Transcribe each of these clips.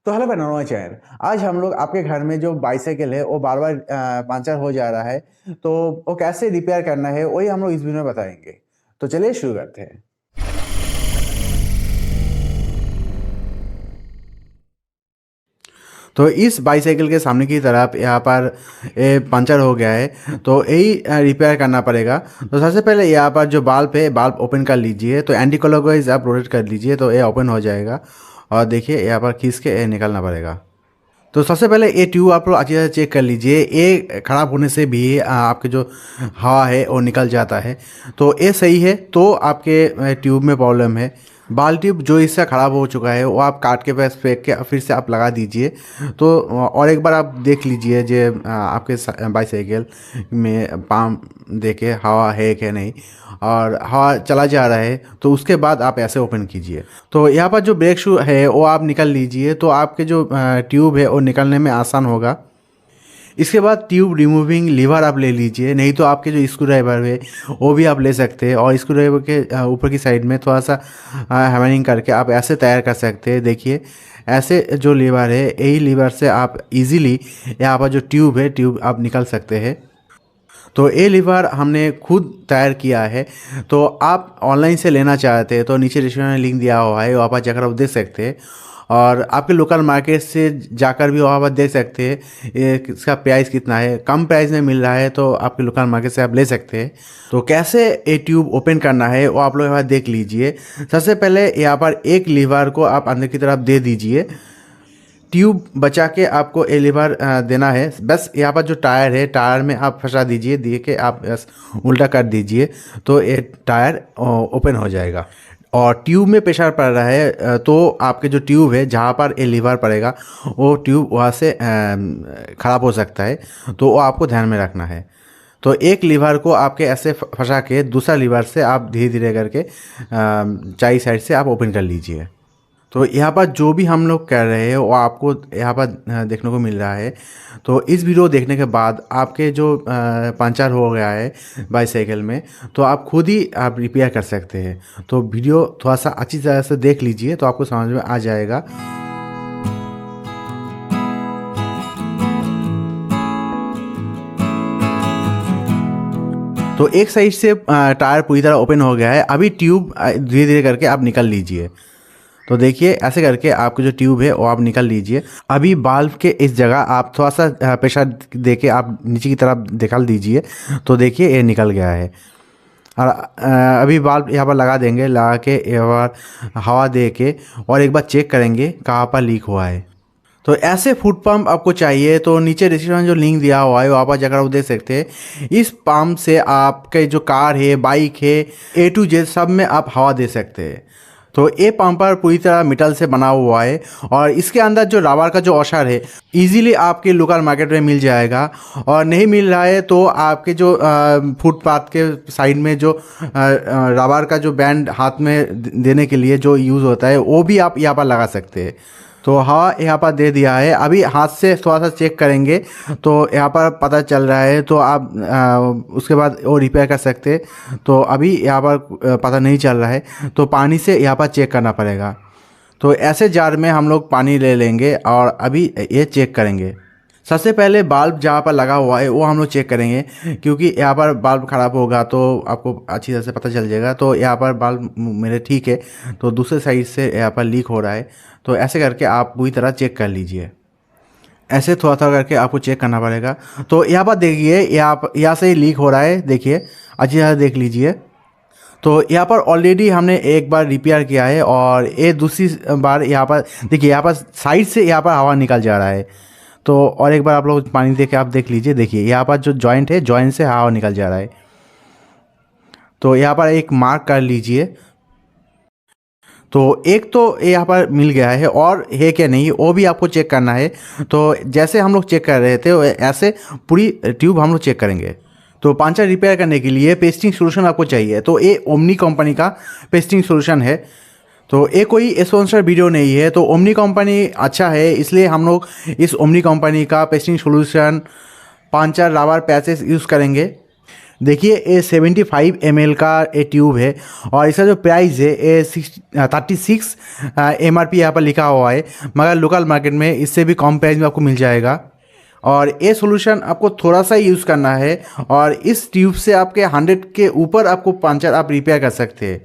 तो हेलो चैन। आज हम लोग आपके घर में जो बाइसाइकिल है वो बार बार पंचर हो जा रहा है, तो वो कैसे रिपेयर करना है वही हम लोग इस वीडियो में बताएंगे। तो चलिए शुरू करते हैं। तो इस बाइसाइकिल के सामने की तरफ यहाँ पर पंचर हो गया है, तो यही रिपेयर करना पड़ेगा। तो सबसे पहले यहाँ पर जो बल्ब है, बल्ब ओपन कर लीजिए। तो एंटी क्लॉकवाइज आप रोटेट कर लीजिए तो ये ओपन हो जाएगा। और देखिए यहाँ पर खींच के ये निकालना पड़ेगा। तो सबसे पहले ये ट्यूब आप लोग अच्छी तरह चेक कर लीजिए। ये ख़राब होने से भी आपके जो हवा है वो निकल जाता है। तो ये सही है तो आपके ट्यूब में प्रॉब्लम है। बाल ट्यूब जो हिस्सा ख़राब हो चुका है वो आप काट के बस फेंक के फिर से आप लगा दीजिए। तो और एक बार आप देख लीजिए जो आपके बाईसाइकिल में पाम देखे हवा है कि नहीं, और हवा चला जा रहा है तो उसके बाद आप ऐसे ओपन कीजिए। तो यहाँ पर जो ब्रेक शू है वो आप निकल लीजिए, तो आपके जो ट्यूब है वो निकलने में आसान होगा। इसके बाद ट्यूब रिमूविंग लीवर आप ले लीजिए, नहीं तो आपके जो स्क्रू ड्राइवर है वो भी आप ले सकते हैं। और स्क्रू ड्राइवर के ऊपर की साइड में थोड़ा सा हैमरिंग करके आप ऐसे तैयार कर सकते हैं। देखिए ऐसे जो लीवर है, यही लीवर से आप इजीली यहाँ पर जो ट्यूब है ट्यूब आप निकल सकते हैं। तो ये लीवर हमने खुद तैयार किया है। तो आप ऑनलाइन से लेना चाहते हैं तो नीचे डिस्क्रिप्शन में लिंक दिया हुआ है, वहाँ पर जाकर आप देख सकते हैं। और आपके लोकल मार्केट से जाकर भी वहाँ पर देख सकते हैं इसका प्राइस कितना है। कम प्राइस में मिल रहा है तो आपके लोकल मार्केट से आप ले सकते हैं। तो कैसे ये ट्यूब ओपन करना है वो आप लोग यहाँ देख लीजिए। सबसे पहले यहाँ पर एक लीवर को आप अंदर की तरफ दे दीजिए। ट्यूब बचा के आपको ए लीवर देना है। बस यहाँ पर जो टायर है टायर में आप फंसा दीजिए, दिए के आप बस उल्टा कर दीजिए तो ये टायर ओपन हो जाएगा। और ट्यूब में प्रेशर पड़ रहा है तो आपके जो ट्यूब है जहाँ पर ए लीवर पड़ेगा वो ट्यूब वहाँ से ख़राब हो सकता है, तो वो आपको ध्यान में रखना है। तो एक लीवर को आपके ऐसे फंसा के दूसरा लीवर से आप धीरे धीरे करके चाई साइड से आप ओपन कर लीजिए। तो यहाँ पर जो भी हम लोग कर रहे हैं वो आपको यहाँ पर देखने को मिल रहा है। तो इस वीडियो देखने के बाद आपके जो पंचर हो गया है बाईसाइकिल में, तो आप खुद ही आप रिपेयर कर सकते हैं। तो वीडियो थोड़ा सा अच्छी तरह से देख लीजिए तो आपको समझ में आ जाएगा। तो एक साइड से टायर पूरी तरह ओपन हो गया है। अभी ट्यूब धीरे धीरे करके आप निकल लीजिए। तो देखिए ऐसे करके आपको जो ट्यूब है वो आप निकल लीजिए। अभी बाल्ब के इस जगह आप थोड़ा सा प्रेशर देके आप नीचे की तरफ निकाल दीजिए। तो देखिए ये निकल गया है। और अभी बाल्ब यहाँ पर लगा देंगे, लगा के एक बार हवा दे के और एक बार चेक करेंगे कहाँ पर लीक हुआ है। तो ऐसे फुट पम्प आपको चाहिए तो नीचे डिस्क्रिप्शन में जो लिंक दिया हुआ है वहाँ पर जाकर आप देख सकते हैं। इस पम्प से आपके जो कार है, बाइक है, A to Z सब में आप हवा दे सकते हैं। तो ये पंपर पूरी तरह मेटल से बना हुआ है और इसके अंदर जो रबर का जो वॉशर है इजीली आपके लोकल मार्केट में मिल जाएगा। और नहीं मिल रहा है तो आपके जो फुटपाथ के साइड में जो रबर का जो बैंड हाथ में देने के लिए जो यूज़ होता है वो भी आप यहाँ पर लगा सकते हैं। तो हाँ यहाँ पर दे दिया है। अभी हाथ से थोड़ा सा चेक करेंगे तो यहाँ पर पता चल रहा है, तो आप उसके बाद वो रिपेयर कर सकते हैं। तो अभी यहाँ पर पता नहीं चल रहा है तो पानी से यहाँ पर चेक करना पड़ेगा। तो ऐसे जार में हम लोग पानी ले लेंगे और अभी ये चेक करेंगे। सबसे पहले बल्ब जहाँ पर लगा हुआ है वो हम लोग चेक करेंगे, क्योंकि यहाँ पर बल्ब ख़राब होगा तो आपको अच्छी तरह से पता चल जाएगा। तो यहाँ पर बल्ब मेरे ठीक है, तो दूसरे साइड से यहाँ पर लीक हो रहा है। तो ऐसे करके आप पूरी तरह चेक कर लीजिए। ऐसे थोड़ा थोड़ा करके आपको चेक करना पड़ेगा। तो यहाँ पर देखिए यहाँ से ही लीक हो रहा है, देखिए अच्छी तरह देख लीजिए। तो यहाँ पर ऑलरेडी हमने एक बार रिपेयर किया है और ये दूसरी बार यहाँ पर देखिए, यहाँ पर साइड से यहाँ पर हवा निकल जा रहा है। तो और एक बार आप लोग पानी दे के आप देख लीजिए। देखिए यहाँ पर जो जॉइंट है, जॉइंट से हवा निकल जा रहा है। तो यहाँ पर एक मार्क कर लीजिए। तो एक तो यहाँ पर मिल गया है, और है क्या नहीं वो भी आपको चेक करना है। तो जैसे हम लोग चेक कर रहे थे ऐसे पूरी ट्यूब हम लोग चेक करेंगे। तो पंचर रिपेयर करने के लिए पेस्टिंग सोल्यूशन आपको चाहिए। तो ये ओमनी कंपनी का पेस्टिंग सोल्यूशन है। तो ये कोई स्पॉन्सर वीडियो नहीं है, तो ओमनी कंपनी अच्छा है इसलिए हम लोग इस ओमनी कंपनी का pasting solution puncture rubber patches use करेंगे। देखिए ये 75 ml का ये ट्यूब है और इसका जो प्राइस है ये 36 MRP यहाँ पर लिखा हुआ है, मगर लोकल मार्केट में इससे भी कम प्राइस में आपको मिल जाएगा। और ये सॉल्यूशन आपको थोड़ा सा यूज़ करना है और इस ट्यूब से आपके 100 के ऊपर आपको पंचर आप रिपेयर कर सकते हैं।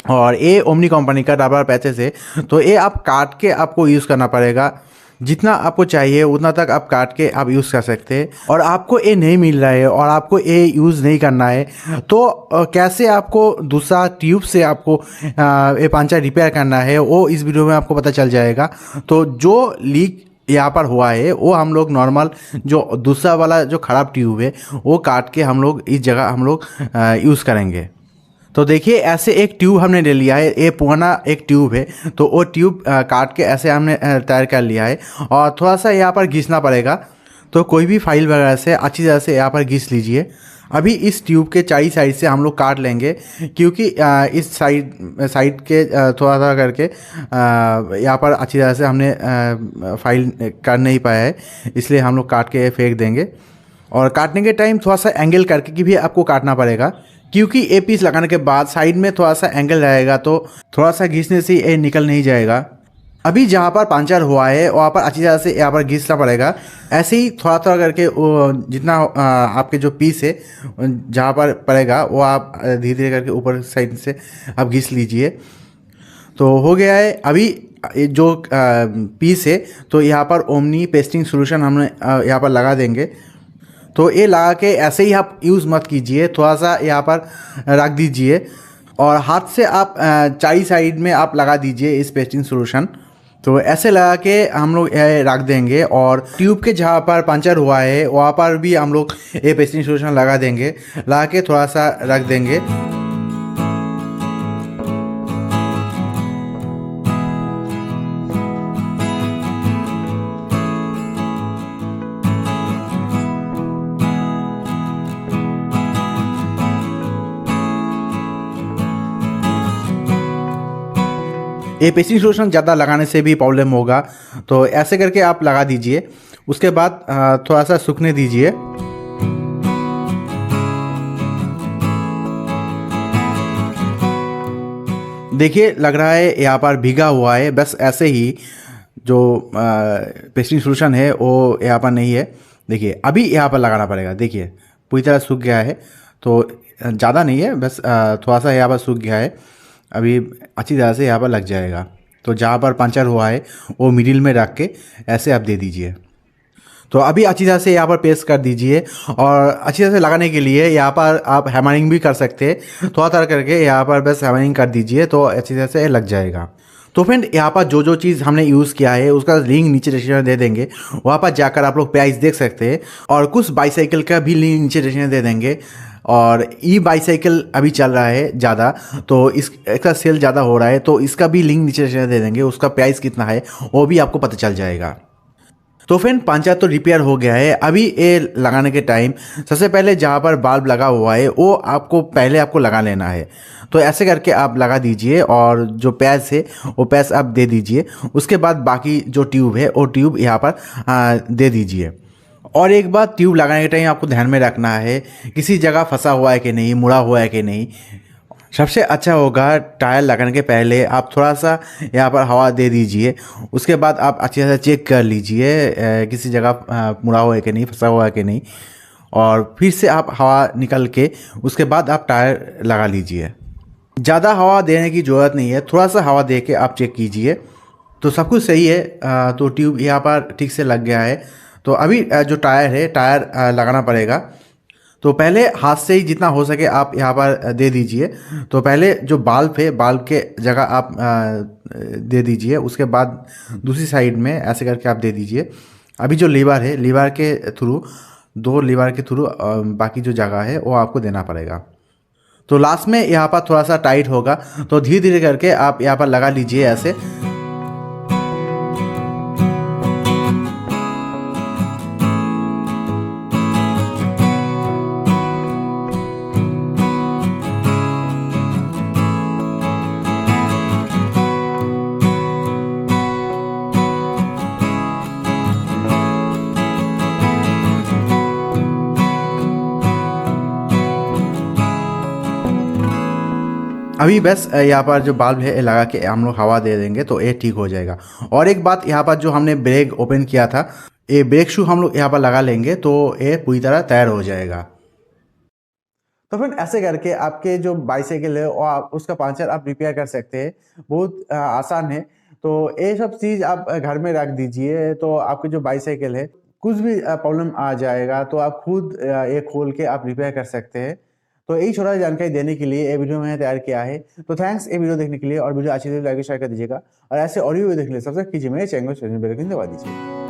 और ये ओमनी कंपनी का रबर पैचेस है, तो ये आप काट के आपको यूज़ करना पड़ेगा। जितना आपको चाहिए उतना तक आप काट के आप यूज़ कर सकते हैं। और आपको ये नहीं मिल रहा है और आपको ये यूज़ नहीं करना है, तो कैसे आपको दूसरा ट्यूब से आपको ये पंचर रिपेयर करना है वो इस वीडियो में आपको पता चल जाएगा। तो जो लीक यहाँ पर हुआ है वो हम लोग नॉर्मल जो दूसरा वाला जो ख़राब ट्यूब है वो काट के हम लोग इस जगह हम लोग यूज़ करेंगे। तो देखिए ऐसे एक ट्यूब हमने ले लिया है, ये पुराना एक ट्यूब है, तो वो ट्यूब काट के ऐसे हमने तैयार कर लिया है और थोड़ा सा यहाँ पर घिसना पड़ेगा। तो कोई भी फाइल वगैरह से अच्छी तरह से यहाँ पर घिस लीजिए। अभी इस ट्यूब के चारों साइड से हम लोग काट लेंगे, क्योंकि इस साइड के थोड़ा सा करके यहाँ पर अच्छी तरह से हमने फाइल कर नहीं पाया है, इसलिए हम लोग काट के फेंक देंगे। और काटने के टाइम थोड़ा सा एंगल करके भी आपको काटना पड़ेगा, क्योंकि ये पीस लगाने के बाद साइड में थोड़ा सा एंगल रहेगा तो थोड़ा सा घिसने से ये निकल नहीं जाएगा। अभी जहाँ पर पंचर हुआ है वहाँ पर अच्छी तरह से यहाँ पर घिसना पड़ेगा। ऐसे ही थोड़ा थोड़ा करके जितना आपके जो पीस है जहाँ पर पड़ेगा वो आप धीरे धीरे करके ऊपर साइड से आप घिस लीजिए। तो हो गया है। अभी जो पीस है तो यहाँ पर ओमनी पेस्टिंग सोल्यूशन हमने यहाँ पर लगा देंगे। तो ये लगा के ऐसे ही आप यूज़ मत कीजिए, थोड़ा सा यहाँ पर रख दीजिए और हाथ से आप चारों साइड में आप लगा दीजिए इस पेस्टिंग सोल्यूशन। तो ऐसे लगा के हम लोग रख देंगे और ट्यूब के जहाँ पर पंचर हुआ है वहाँ पर भी हम लोग ये पेस्टिंग सोल्यूशन लगा देंगे, लगा के थोड़ा सा रख देंगे। ये पेस्टिंग सोल्यूशन ज़्यादा लगाने से भी प्रॉब्लम होगा, तो ऐसे करके आप लगा दीजिए। उसके बाद थोड़ा सा सूखने दीजिए। देखिए लग रहा है यहाँ पर भीगा हुआ है, बस ऐसे ही जो पेस्टिंग सोल्यूशन है वो यहाँ पर नहीं है। देखिए अभी यहाँ पर लगाना पड़ेगा। देखिए पूरी तरह सूख गया है, तो ज़्यादा नहीं है, बस थोड़ा सा यहाँ पर सूख गया है। अभी अच्छी तरह से यहाँ पर लग जाएगा। तो जहाँ पर पंचर हुआ है वो मिडिल में रख के ऐसे आप दे दीजिए। तो अभी अच्छी तरह से यहाँ पर पेस्ट कर दीजिए और अच्छी तरह से लगाने के लिए यहाँ पर आप हैमरिंग भी कर सकते हैं। थोड़ा थोड़ा करके यहाँ पर बस हैमरिंग कर दीजिए तो अच्छी तरह से लग जाएगा। तो फ्रेंड यहाँ पर जो जो चीज़ हमने यूज़ किया है उसका लिंक नीचे डिस्क्रिप्शन दे देंगे, वहाँ पर जाकर आप लोग प्राइस देख सकते हैं। और कुछ बाईसाइकिल का भी लिंक नीचे डिस्क्रिप्शन दे देंगे। और ई बाईसाइकिल अभी चल रहा है ज़्यादा, तो इसका सेल ज़्यादा हो रहा है, तो इसका भी लिंक नीचे दे देंगे। उसका प्राइस कितना है वो भी आपको पता चल जाएगा। तो फ्रेंड पंचर तो रिपेयर हो गया है। अभी ये लगाने के टाइम सबसे पहले जहाँ पर बल्ब लगा हुआ है वो आपको लगा लेना है। तो ऐसे करके आप लगा दीजिए और जो पैच है वो पैच आप दे दीजिए। उसके बाद बाकी जो ट्यूब है वो ट्यूब यहाँ पर दे दीजिए। और एक बात, ट्यूब लगाने के टाइम आपको ध्यान में रखना है किसी जगह फंसा हुआ है कि नहीं, मुड़ा हुआ है कि नहीं। सबसे अच्छा होगा टायर लगाने के पहले आप थोड़ा सा यहाँ पर हवा दे दीजिए। उसके बाद आप अच्छी तरह से चेक कर लीजिए किसी जगह मुड़ा हुआ है कि नहीं, फंसा हुआ है कि नहीं। और फिर से आप हवा निकल के उसके बाद आप टायर लगा लीजिए। ज़्यादा हवा देने की ज़रूरत नहीं है, थोड़ा सा हवा दे के आप चेक कीजिए। तो सब कुछ सही है। तो ट्यूब यहाँ पर ठीक से लग गया है। तो अभी जो टायर है टायर लगाना पड़ेगा। तो पहले हाथ से ही जितना हो सके आप यहाँ पर दे दीजिए। तो पहले जो बाल्ब है बाल्ब के जगह आप दे दीजिए। उसके बाद दूसरी साइड में ऐसे करके आप दे दीजिए। अभी जो लीवर है, लीवर के थ्रू, दो लीवर के थ्रू बाकी जो जगह है वो आपको देना पड़ेगा। तो लास्ट में यहाँ पर थोड़ा सा टाइट होगा, तो धीरे धीरे करके आप यहाँ पर लगा लीजिए ऐसे। अभी बस यहाँ पर जो बल्ब है ये लगा के हम लोग हवा दे देंगे तो ये ठीक हो जाएगा। और एक बात, यहाँ पर जो हमने ब्रेक ओपन किया था, ये ब्रेक शू हम लोग यहाँ पर लगा लेंगे तो ये पूरी तरह तैयार हो जाएगा। तो फ्रेंड ऐसे करके आपके जो बाईसाइकिल है और आप उसका पंचर आप रिपेयर कर सकते हैं। बहुत आसान है। तो ये सब चीज़ आप घर में रख दीजिए, तो आपकी जो बाईसाइकिल है कुछ भी प्रॉब्लम आ जाएगा तो आप खुद ये खोल के आप रिपेयर कर सकते हैं। तो यही छोटा जानकारी देने के लिए ये वीडियो मैंने तैयार किया है। तो थैंक्स ये वीडियो देखने के लिए, और वीडियो अच्छी लगी लाइक शेयर कर दीजिएगा, और ऐसे और भी वीडियो देखने के लिए सब्सक्राइब कीजिए मेरे चैनल को, बेल आइकन दबा दीजिए।